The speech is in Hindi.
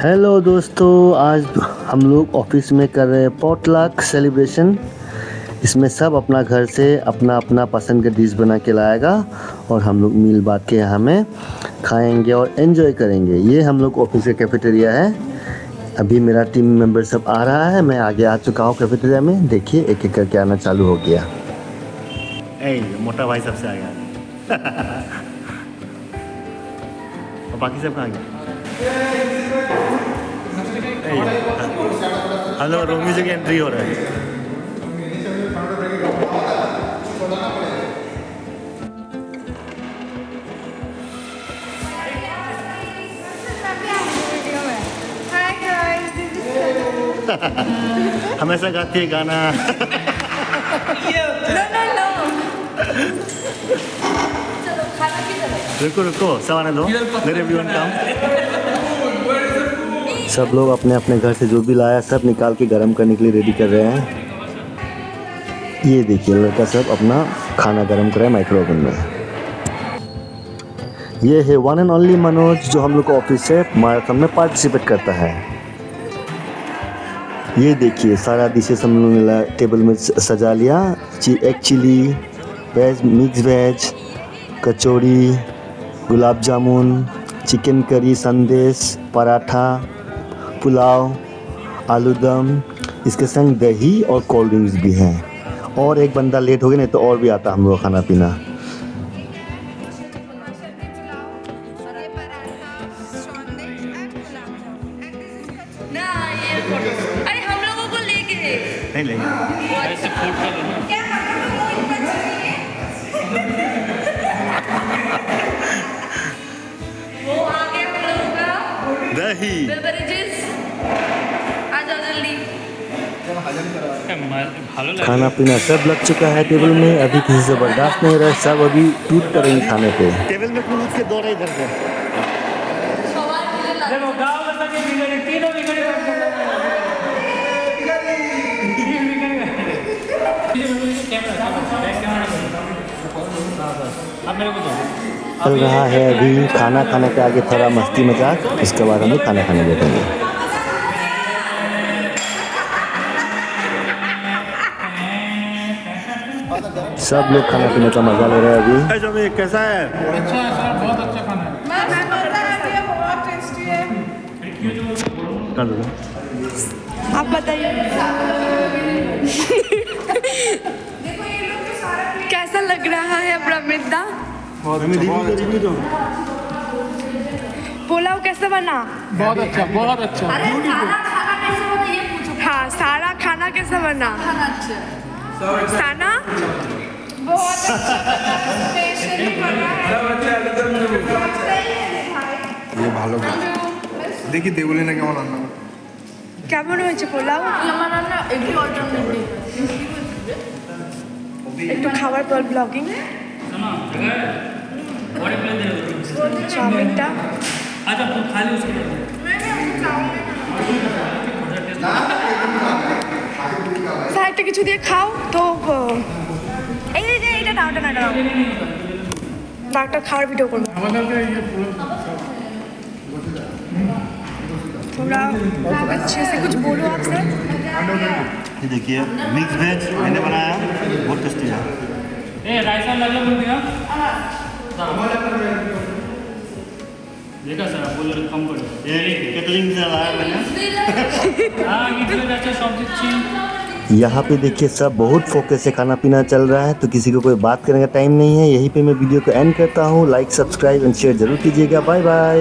हेलो दोस्तों, आज हम लोग ऑफिस में कर रहे हैं पॉटलक सेलिब्रेशन। इसमें सब अपना घर से अपना अपना पसंद का डिश बना के लाएगा और हम लोग मील बांट के यहाँ में खाएंगे और एंजॉय करेंगे। ये हम लोग ऑफिस का कैफेटेरिया है। अभी मेरा टीम मेंबर सब आ रहा है, मैं आगे आ चुका हूँ कैफेटेरिया में। देखिए एक एक करके आना चालू हो गया। मोटा भाई सबसे आ गया और बाकी सब कहाँ गए? हेलो, रोमी जी की एंट्री हो रहा है। हमेशा गाती है गाना। रुको रुको, सब आने दो, मेरे भी काम। सब लोग अपने अपने घर से जो भी लाया सब निकाल के गर्म करने के लिए रेडी कर रहे हैं। ये देखिए लड़का सब अपना खाना गर्म कर रहा है माइक्रो ओवन में। ये है वन एंड ओनली मनोज, जो हम लोग को ऑफिस से मैराथन में पार्टिसिपेट करता है। ये देखिए सारा डिशेस हम लोगों ने टेबल में सजा लिया। Egg chilli, veg mix veg, kachori, gulab jamun, chicken curry, sandesh, paratha, pulao, आलू दम, इसके संग दही और कोल्ड ड्रिंक्स भी हैं। और एक बंदा लेट हो गया, नहीं तो और भी आता हम लोग खाना पीना। अरे हम लोगों को लेके नहीं लेंगे। वो आगे हम लोगों का दही बेवरेजेस आ जाओ जल्दी। खाना पीना सब लग चुका है टेबल में। अभी किसी से बर्दाश्त नहीं रहा, सब अभी टूट करेंगे खाने पे। टेबल में कूद के दौड़े इधर से। देखो गाँव में सभी बिगड़े, तीनों बिगड़े चल रहा है अभी खाना खाने के आगे थोड़ा मस्ती मजाक, उसके बाद हम लोग खाना खाने बैठेंगे। सब लोग खाना पीने का मजा ले रहे हैं अभी। कैसा है? अच्छा है सर, बहुत अच्छा खाना है। बहुत टेस्टी है। आप बताइए कैसा लग रहा है प्रमिता? पुलाव कैसा बना? बहुत अच्छा, बहुत अच्छा। अरे सारा खाना कैसा बना ये पूछो। हाँ, सारा खाना कैसा बना? साना बहुत स्पेशली बना है। ये ভালো দেখি দেগুলি না কেমন রান্না করে। কেমন হয়েছে পোলাও? আমার রান্না এভরি অল্টারনেটিভ একটু খাবার পর ব্লগিং। চাউমিনটা अच्छा खाली उसके সাইডটা কিছু দিয়ে খাও তো। এই যে এটা নাও, এটা নাও, একটা খাওয়ার ভিডিও করবো। थोड़ा अच्छे से कुछ बोलो आप सर। ये देखिए मिक्स वेज मैंने बनाया, बहुत टेस्टी है। ए राइसा लग बोल दिया देखा सर, बोल रहे कम करो। ये कैटरिंग से लाया मैंने। हाँ इडली अच्छा सब्जी अच्छी। यहाँ पे देखिए सब बहुत फोकस से खाना पीना चल रहा है, तो किसी को कोई बात करने का टाइम नहीं है। यहीं पे मैं वीडियो को एंड करता हूँ। लाइक, सब्सक्राइब एंड शेयर जरूर कीजिएगा। Bye bye.